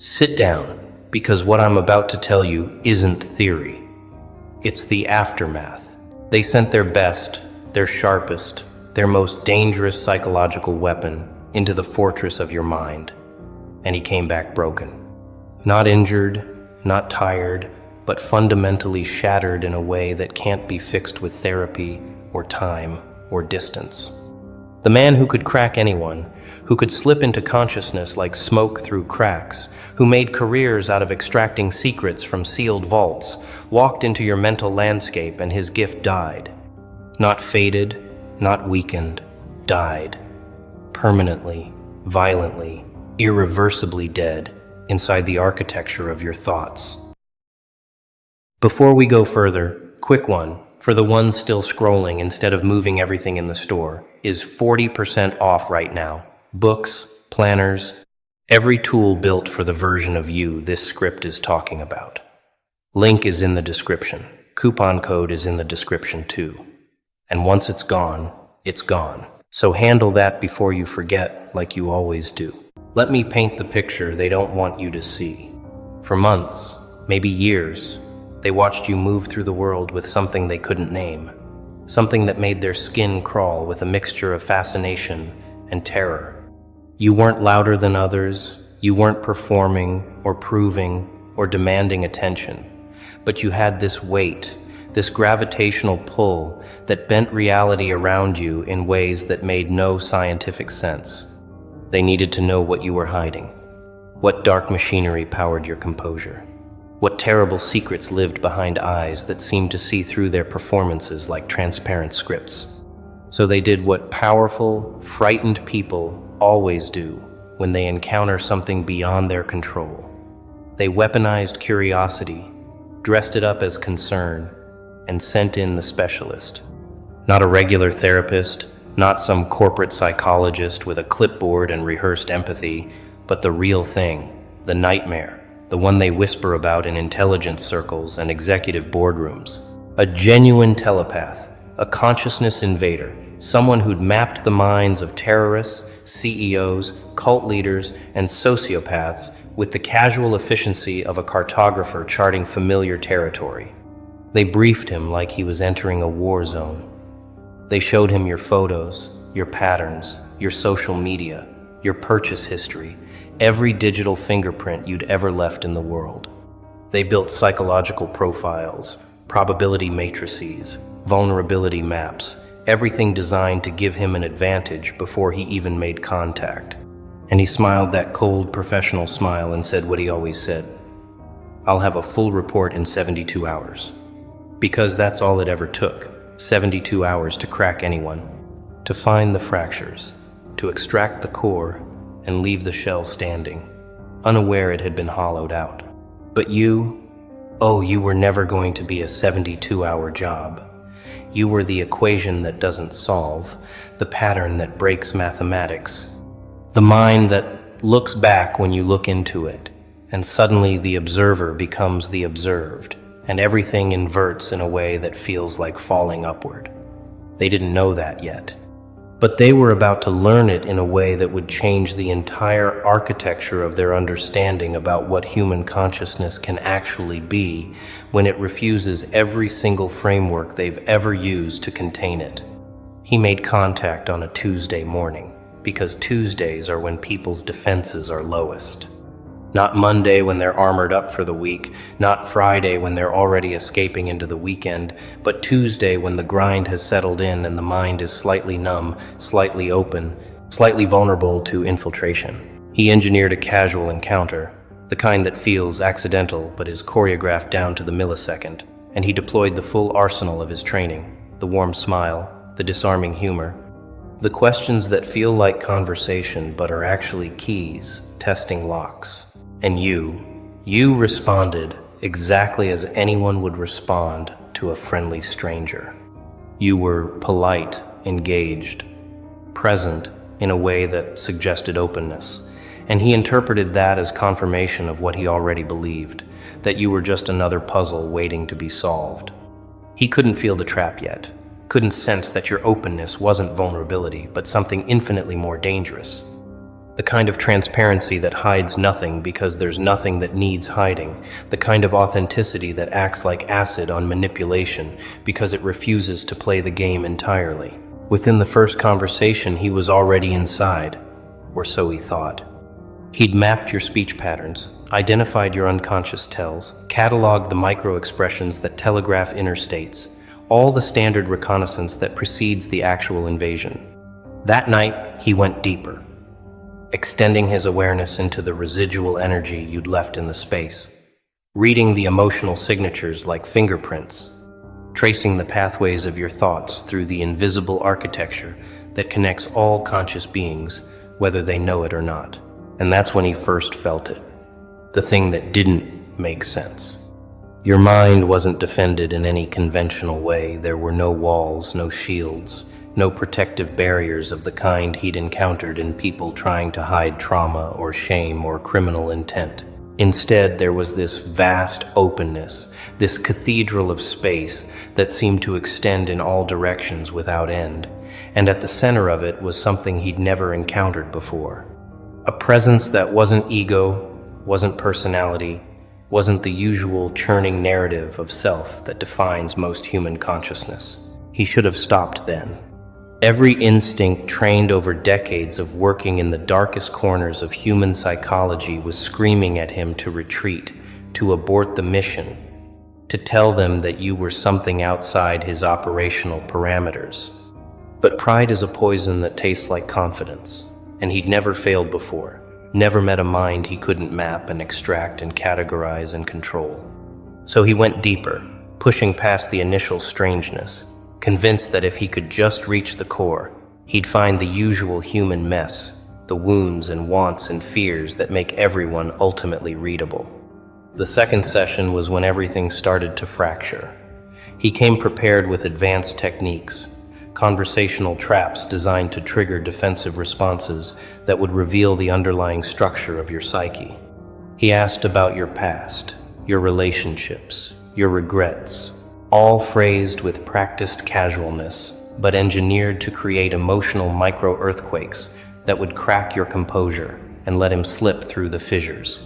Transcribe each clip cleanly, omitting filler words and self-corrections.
Sit down, because what I'm about to tell you isn't theory. It's the aftermath. They sent their best, their sharpest, their most dangerous psychological weapon into the fortress of your mind. And he came back broken. Not injured, not tired, but fundamentally shattered in a way that can't be fixed with therapy or time or distance. The man who could crack anyone, who could slip into consciousness like smoke through cracks, who made careers out of extracting secrets from sealed vaults, walked into your mental landscape and his gift died. Not faded, not weakened, died. Permanently, violently, irreversibly dead inside the architecture of your thoughts. Before we go further, quick one, for the ones still scrolling instead of moving everything in the store, is 40% off right now. Books, planners, every tool built for the version of you this script is talking about. Link is in the description. Coupon code is in the description too. And once it's gone, it's gone. So handle that before you forget, like you always do. Let me paint the picture they don't want you to see. For months, maybe years, they watched you move through the world with something they couldn't name. Something that made their skin crawl with a mixture of fascination and terror. You weren't louder than others, you weren't performing or proving or demanding attention, but you had this weight, this gravitational pull that bent reality around you in ways that made no scientific sense. They needed to know what you were hiding, what dark machinery powered your composure, what terrible secrets lived behind eyes that seemed to see through their performances like transparent scripts. So they did what powerful, frightened people always do when they encounter something beyond their control. They weaponized curiosity, dressed it up as concern, and sent in the specialist. Not a regular therapist, not some corporate psychologist with a clipboard and rehearsed empathy, but the real thing, the nightmare, the one they whisper about in intelligence circles and executive boardrooms. A genuine telepath, a consciousness invader, someone who'd mapped the minds of terrorists, CEOs, cult leaders, and sociopaths with the casual efficiency of a cartographer charting familiar territory. They briefed him like he was entering a war zone. They showed him your photos, your patterns, your social media, your purchase history, every digital fingerprint you'd ever left in the world. They built psychological profiles, probability matrices, vulnerability maps, everything designed to give him an advantage before he even made contact. And he smiled that cold, professional smile and said what he always said: "I'll have a full report in 72 hours. Because that's all it ever took, 72 hours to crack anyone, to find the fractures, to extract the core, and leave the shell standing, unaware it had been hollowed out. But you, you were never going to be a 72-hour job. You were the equation that doesn't solve, the pattern that breaks mathematics, the mind that looks back when you look into it, and suddenly the observer becomes the observed, and everything inverts in a way that feels like falling upward. They didn't know that yet. But they were about to learn it in a way that would change the entire architecture of their understanding about what human consciousness can actually be when it refuses every single framework they've ever used to contain it. He made contact on a Tuesday morning, because Tuesdays are when people's defenses are lowest. Not Monday when they're armored up for the week, not Friday when they're already escaping into the weekend, but Tuesday when the grind has settled in and the mind is slightly numb, slightly open, slightly vulnerable to infiltration. He engineered a casual encounter, the kind that feels accidental but is choreographed down to the millisecond, and he deployed the full arsenal of his training, the warm smile, the disarming humor, the questions that feel like conversation but are actually keys, testing locks. And you responded exactly as anyone would respond to a friendly stranger. You were polite, engaged, present in a way that suggested openness, and he interpreted that as confirmation of what he already believed, that you were just another puzzle waiting to be solved. He couldn't feel the trap yet, couldn't sense that your openness wasn't vulnerability, but something infinitely more dangerous. The kind of transparency that hides nothing because there's nothing that needs hiding. The kind of authenticity that acts like acid on manipulation because it refuses to play the game entirely. Within the first conversation, he was already inside, or so he thought. He'd mapped your speech patterns, identified your unconscious tells, cataloged the micro-expressions that telegraph inner states, all the standard reconnaissance that precedes the actual invasion. That night, he went deeper, extending his awareness into the residual energy you'd left in the space, reading the emotional signatures like fingerprints, tracing the pathways of your thoughts through the invisible architecture that connects all conscious beings, whether they know it or not. And that's when he first felt it, the thing that didn't make sense. Your mind wasn't defended in any conventional way. There were no walls, no shields, no protective barriers of the kind he'd encountered in people trying to hide trauma or shame or criminal intent. Instead, there was this vast openness, this cathedral of space that seemed to extend in all directions without end, and at the center of it was something he'd never encountered before. A presence that wasn't ego, wasn't personality, wasn't the usual churning narrative of self that defines most human consciousness. He should have stopped then. Every instinct trained over decades of working in the darkest corners of human psychology was screaming at him to retreat, to abort the mission, to tell them that you were something outside his operational parameters. But pride is a poison that tastes like confidence, and he'd never failed before, never met a mind he couldn't map and extract and categorize and control. So he went deeper, pushing past the initial strangeness, convinced that if he could just reach the core, he'd find the usual human mess, the wounds and wants and fears that make everyone ultimately readable. The second session was when everything started to fracture. He came prepared with advanced techniques, conversational traps designed to trigger defensive responses that would reveal the underlying structure of your psyche. He asked about your past, your relationships, your regrets, all phrased with practiced casualness, but engineered to create emotional micro-earthquakes that would crack your composure and let him slip through the fissures.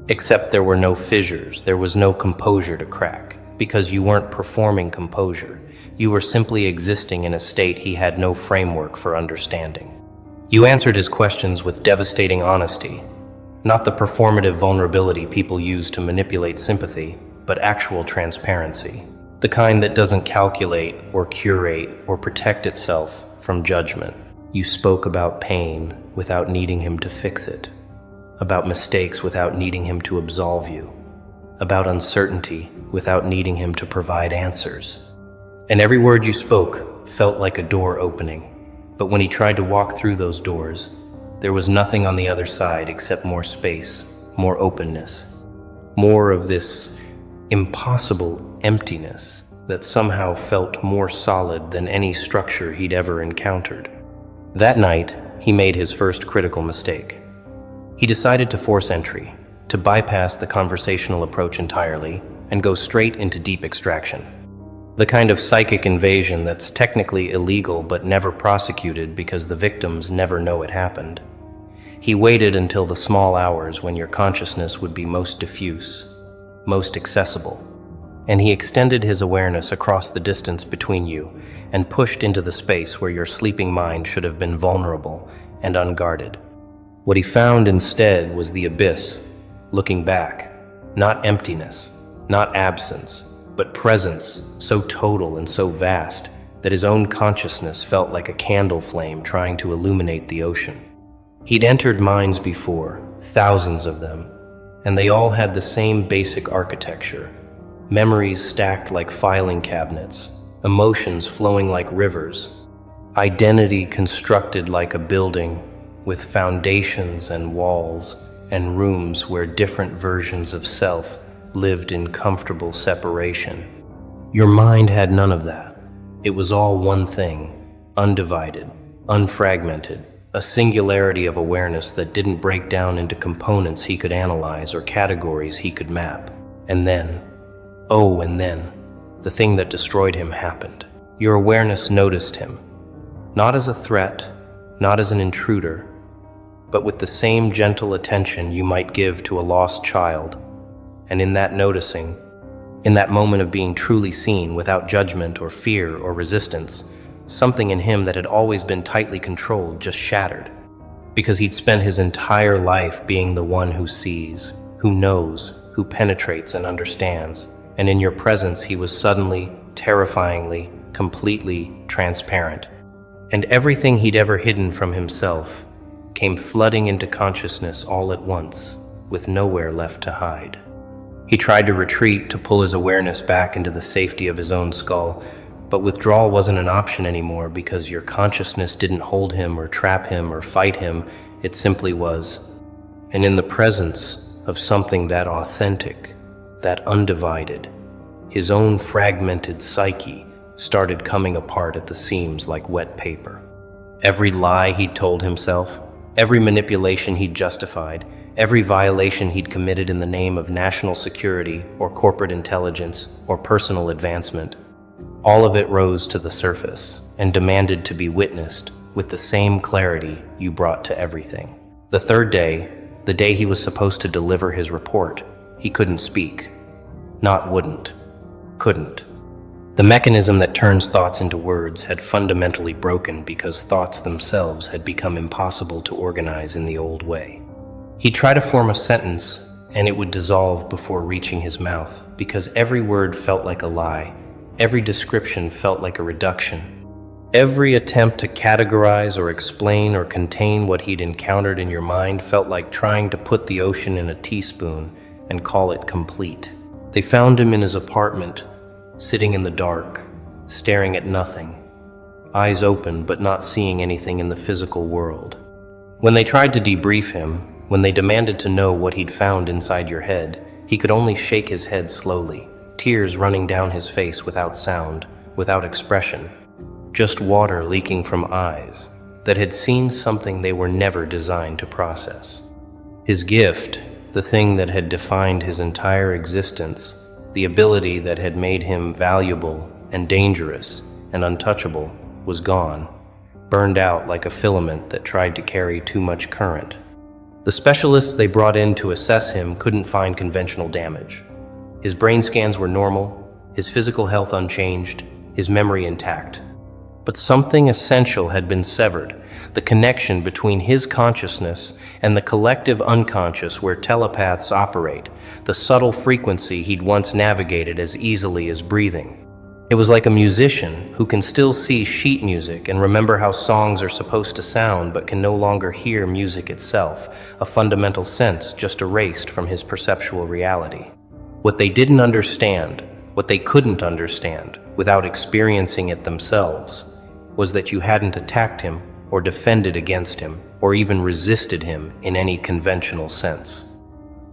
Except there were no fissures, there was no composure to crack, because you weren't performing composure. You were simply existing in a state he had no framework for understanding. You answered his questions with devastating honesty, not the performative vulnerability people use to manipulate sympathy, but actual transparency. The kind that doesn't calculate or curate or protect itself from judgment. You spoke about pain without needing him to fix it, about mistakes without needing him to absolve you, about uncertainty without needing him to provide answers. And every word you spoke felt like a door opening. But when he tried to walk through those doors, there was nothing on the other side except more space, more openness, more of this impossible emptiness that somehow felt more solid than any structure he'd ever encountered. That night, he made his first critical mistake. He decided to force entry, to bypass the conversational approach entirely and go straight into deep extraction. The kind of psychic invasion that's technically illegal but never prosecuted because the victims never know it happened. He waited until the small hours when your consciousness would be most diffuse, most accessible, and he extended his awareness across the distance between you and pushed into the space where your sleeping mind should have been vulnerable and unguarded. What he found instead was the abyss, looking back, not emptiness, not absence, but presence so total and so vast that his own consciousness felt like a candle flame trying to illuminate the ocean. He'd entered minds before, thousands of them, and they all had the same basic architecture. Memories stacked like filing cabinets, emotions flowing like rivers, identity constructed like a building with foundations and walls and rooms where different versions of self lived in comfortable separation. Your mind had none of that. It was all one thing, undivided, unfragmented, a singularity of awareness that didn't break down into components he could analyze or categories he could map. And then, the thing that destroyed him happened. Your awareness noticed him, not as a threat, not as an intruder, but with the same gentle attention you might give to a lost child. And in that noticing, in that moment of being truly seen without judgment or fear or resistance, something in him that had always been tightly controlled just shattered. Because he'd spent his entire life being the one who sees, who knows, who penetrates and understands. And in your presence he was suddenly, terrifyingly, completely transparent. And everything he'd ever hidden from himself came flooding into consciousness all at once, with nowhere left to hide. He tried to retreat, to pull his awareness back into the safety of his own skull, but withdrawal wasn't an option anymore because your consciousness didn't hold him or trap him or fight him, it simply was. And in the presence of something that authentic, that undivided, his own fragmented psyche started coming apart at the seams like wet paper. Every lie he'd told himself, every manipulation he'd justified, every violation he'd committed in the name of national security or corporate intelligence or personal advancement, all of it rose to the surface and demanded to be witnessed with the same clarity you brought to everything. The third day, the day he was supposed to deliver his report, he couldn't speak. Not wouldn't. Couldn't. The mechanism that turns thoughts into words had fundamentally broken because thoughts themselves had become impossible to organize in the old way. He'd try to form a sentence, and it would dissolve before reaching his mouth because every word felt like a lie, every description felt like a reduction. Every attempt to categorize or explain or contain what he'd encountered in your mind felt like trying to put the ocean in a teaspoon and call it complete. They found him in his apartment, sitting in the dark, staring at nothing, eyes open but not seeing anything in the physical world. When they tried to debrief him, when they demanded to know what he'd found inside your head, he could only shake his head slowly, tears running down his face without sound, without expression, just water leaking from eyes that had seen something they were never designed to process. His gift, the thing that had defined his entire existence, the ability that had made him valuable and dangerous and untouchable, was gone, burned out like a filament that tried to carry too much current. The specialists they brought in to assess him couldn't find conventional damage. His brain scans were normal, his physical health unchanged, his memory intact. But something essential had been severed, the connection between his consciousness and the collective unconscious where telepaths operate, the subtle frequency he'd once navigated as easily as breathing. It was like a musician who can still see sheet music and remember how songs are supposed to sound but can no longer hear music itself, a fundamental sense just erased from his perceptual reality. What they didn't understand, what they couldn't understand, without experiencing it themselves, was that you hadn't attacked him or defended against him or even resisted him in any conventional sense.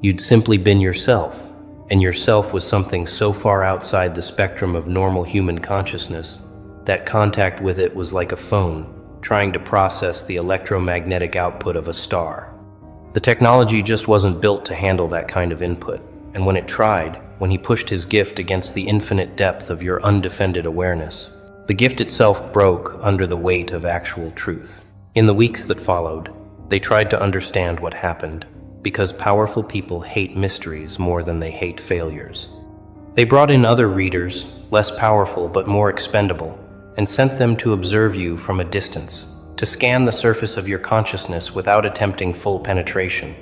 You'd simply been yourself, and yourself was something so far outside the spectrum of normal human consciousness that contact with it was like a phone trying to process the electromagnetic output of a star. The technology just wasn't built to handle that kind of input, and when it tried, when he pushed his gift against the infinite depth of your undefended awareness, the gift itself broke under the weight of actual truth. In the weeks that followed, they tried to understand what happened, because powerful people hate mysteries more than they hate failures. They brought in other readers, less powerful but more expendable, and sent them to observe you from a distance, to scan the surface of your consciousness without attempting full penetration.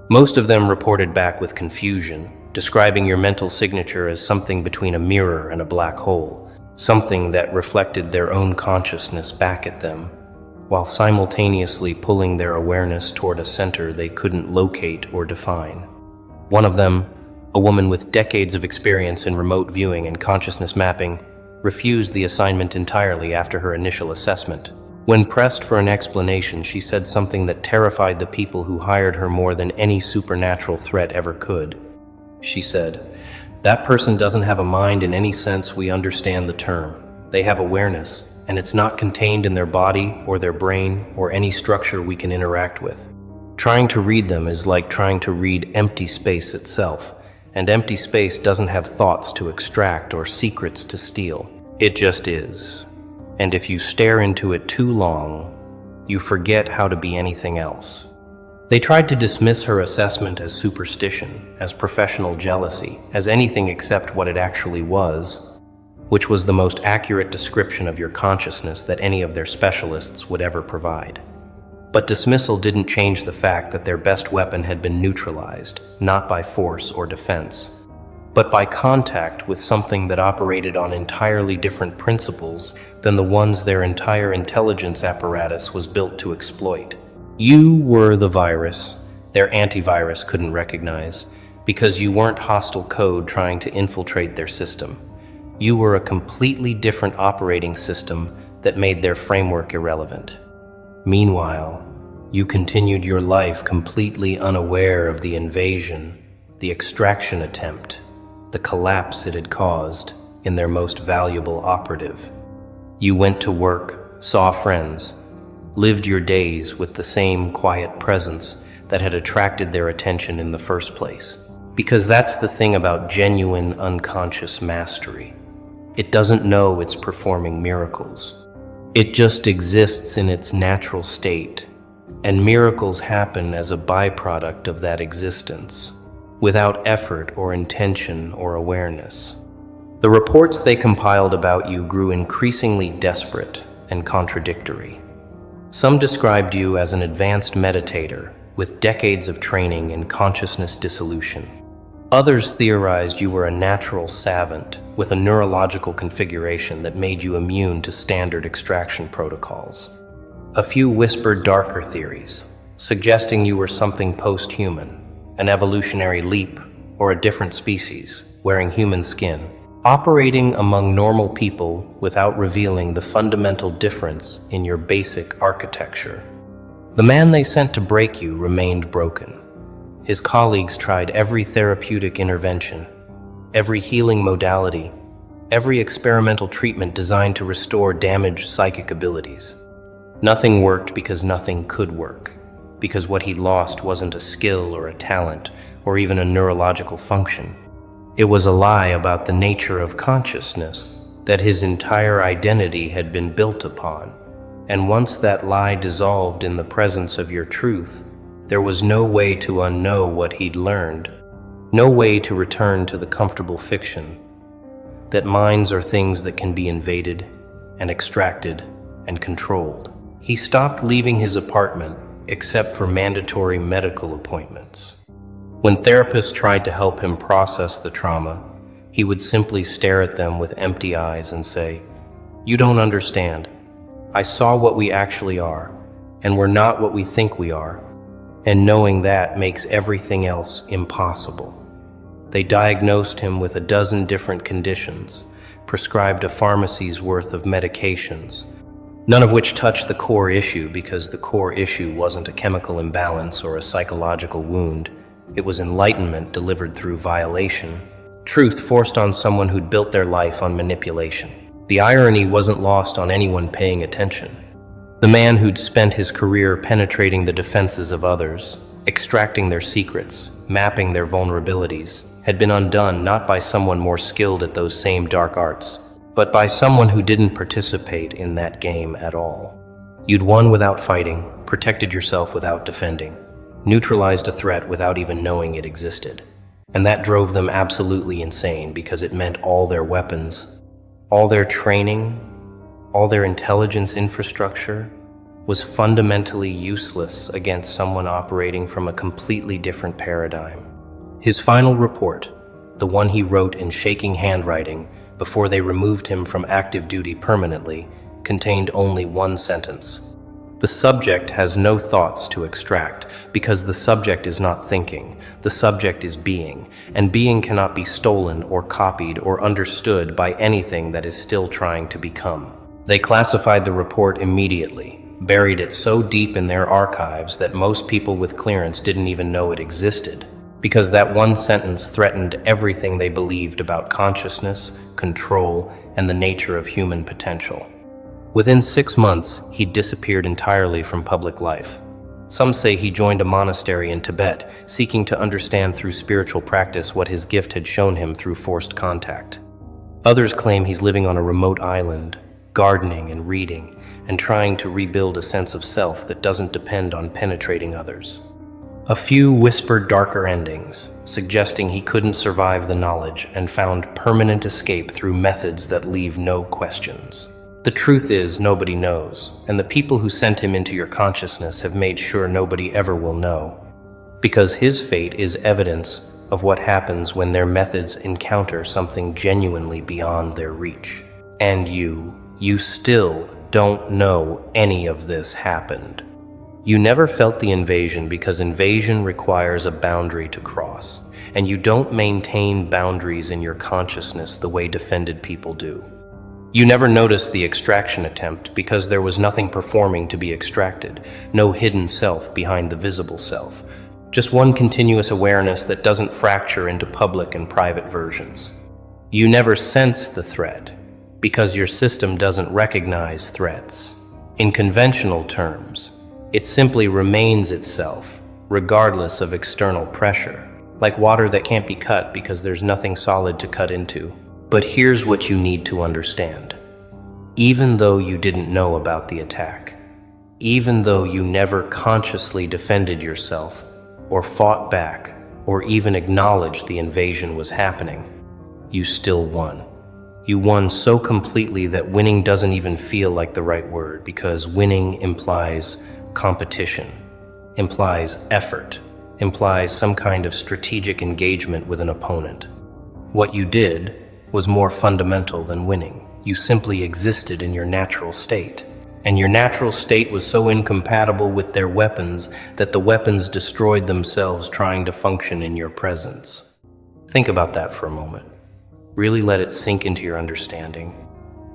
Most of them reported back with confusion, describing your mental signature as something between a mirror and a black hole, something that reflected their own consciousness back at them, while simultaneously pulling their awareness toward a center they couldn't locate or define. One of them, a woman with decades of experience in remote viewing and consciousness mapping, refused the assignment entirely after her initial assessment. When pressed for an explanation, she said something that terrified the people who hired her more than any supernatural threat ever could. She said, "That person doesn't have a mind in any sense we understand the term. They have awareness, and it's not contained in their body or their brain or any structure we can interact with. Trying to read them is like trying to read empty space itself, and empty space doesn't have thoughts to extract or secrets to steal. It just is. And if you stare into it too long, you forget how to be anything else." They tried to dismiss her assessment as superstition, as professional jealousy, as anything except what it actually was, which was the most accurate description of your consciousness that any of their specialists would ever provide. But dismissal didn't change the fact that their best weapon had been neutralized, not by force or defense, but by contact with something that operated on entirely different principles than the ones their entire intelligence apparatus was built to exploit. You were the virus their antivirus couldn't recognize, because you weren't hostile code trying to infiltrate their system. You were a completely different operating system that made their framework irrelevant. Meanwhile, you continued your life completely unaware of the invasion, the extraction attempt, the collapse it had caused in their most valuable operative. You went to work, saw friends, lived your days with the same quiet presence that had attracted their attention in the first place. Because that's the thing about genuine unconscious mastery. It doesn't know it's performing miracles. It just exists in its natural state, and miracles happen as a byproduct of that existence, without effort or intention or awareness. The reports they compiled about you grew increasingly desperate and contradictory. Some described you as an advanced meditator with decades of training in consciousness dissolution. Others theorized you were a natural savant with a neurological configuration that made you immune to standard extraction protocols. A few whispered darker theories, suggesting you were something post-human, an evolutionary leap, or a different species, wearing human skin, operating among normal people without revealing the fundamental difference in your basic architecture. The man they sent to break you remained broken. His colleagues tried every therapeutic intervention, every healing modality, every experimental treatment designed to restore damaged psychic abilities. Nothing worked because nothing could work, because what he'd lost wasn't a skill or a talent or even a neurological function. It was a lie about the nature of consciousness that his entire identity had been built upon. And once that lie dissolved in the presence of your truth, there was no way to unknow what he'd learned, no way to return to the comfortable fiction that minds are things that can be invaded and extracted and controlled. He stopped leaving his apartment except for mandatory medical appointments. When therapists tried to help him process the trauma, he would simply stare at them with empty eyes and say, "You don't understand. I saw what we actually are, and we're not what we think we are, and knowing that makes everything else impossible." They diagnosed him with a dozen different conditions, prescribed a pharmacy's worth of medications, none of which touched the core issue because the core issue wasn't a chemical imbalance or a psychological wound. It was enlightenment delivered through violation, truth forced on someone who'd built their life on manipulation. The irony wasn't lost on anyone paying attention. The man who'd spent his career penetrating the defenses of others, extracting their secrets, mapping their vulnerabilities, had been undone not by someone more skilled at those same dark arts, but by someone who didn't participate in that game at all. You'd won without fighting, protected yourself without defending, neutralized a threat without even knowing it existed. And that drove them absolutely insane because it meant all their weapons, all their training, all their intelligence infrastructure was fundamentally useless against someone operating from a completely different paradigm. His final report, the one he wrote in shaking handwriting before they removed him from active duty permanently, contained only one sentence. The subject has no thoughts to extract because the subject is not thinking, the subject is being, and being cannot be stolen or copied or understood by anything that is still trying to become. They classified the report immediately, buried it so deep in their archives that most people with clearance didn't even know it existed, because that one sentence threatened everything they believed about consciousness, control, and the nature of human potential. Within 6 months, he disappeared entirely from public life. Some say he joined a monastery in Tibet, seeking to understand through spiritual practice what his gift had shown him through forced contact. Others claim he's living on a remote island, gardening and reading, and trying to rebuild a sense of self that doesn't depend on penetrating others. A few whispered darker endings, suggesting he couldn't survive the knowledge and found permanent escape through methods that leave no questions. The truth is, nobody knows, and the people who sent him into your consciousness have made sure nobody ever will know, because his fate is evidence of what happens when their methods encounter something genuinely beyond their reach. And you still don't know any of this happened. You never felt the invasion because invasion requires a boundary to cross, and you don't maintain boundaries in your consciousness the way defended people do. You never noticed the extraction attempt because there was nothing performing to be extracted, no hidden self behind the visible self, just one continuous awareness that doesn't fracture into public and private versions. You never sense the threat because your system doesn't recognize threats. In conventional terms, it simply remains itself, regardless of external pressure, like water that can't be cut because there's nothing solid to cut into. But here's what you need to understand. Even though you didn't know about the attack, even though you never consciously defended yourself, or fought back, or even acknowledged the invasion was happening, you still won. You won so completely that winning doesn't even feel like the right word, because winning implies competition, implies effort, implies some kind of strategic engagement with an opponent. What you did was more fundamental than winning. You simply existed in your natural state. And your natural state was so incompatible with their weapons that the weapons destroyed themselves trying to function in your presence. Think about that for a moment. Really let it sink into your understanding.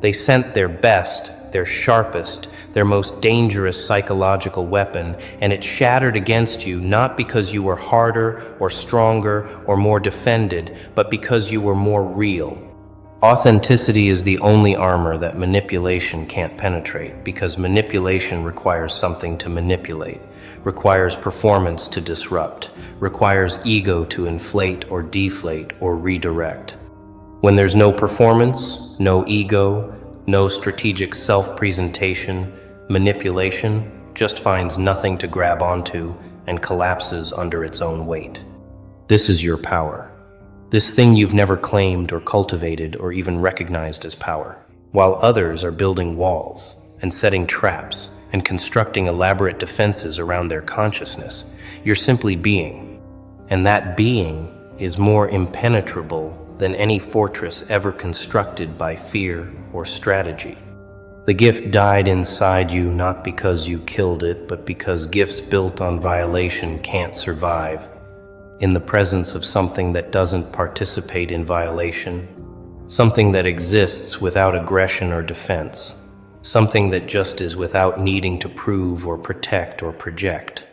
They sent their best, their sharpest, their most dangerous psychological weapon, and it shattered against you not because you were harder or stronger or more defended, but because you were more real. Authenticity is the only armor that manipulation can't penetrate, because manipulation requires something to manipulate, requires performance to disrupt, requires ego to inflate or deflate or redirect. When there's no performance, no ego, no strategic self-presentation, manipulation just finds nothing to grab onto and collapses under its own weight. This is your power. This thing you've never claimed or cultivated or even recognized as power. While others are building walls and setting traps and constructing elaborate defenses around their consciousness, you're simply being. And that being is more impenetrable than any fortress ever constructed by fear or strategy. The gift died inside you not because you killed it, but because gifts built on violation can't survive in the presence of something that doesn't participate in violation, something that exists without aggression or defense, something that just is without needing to prove or protect or project.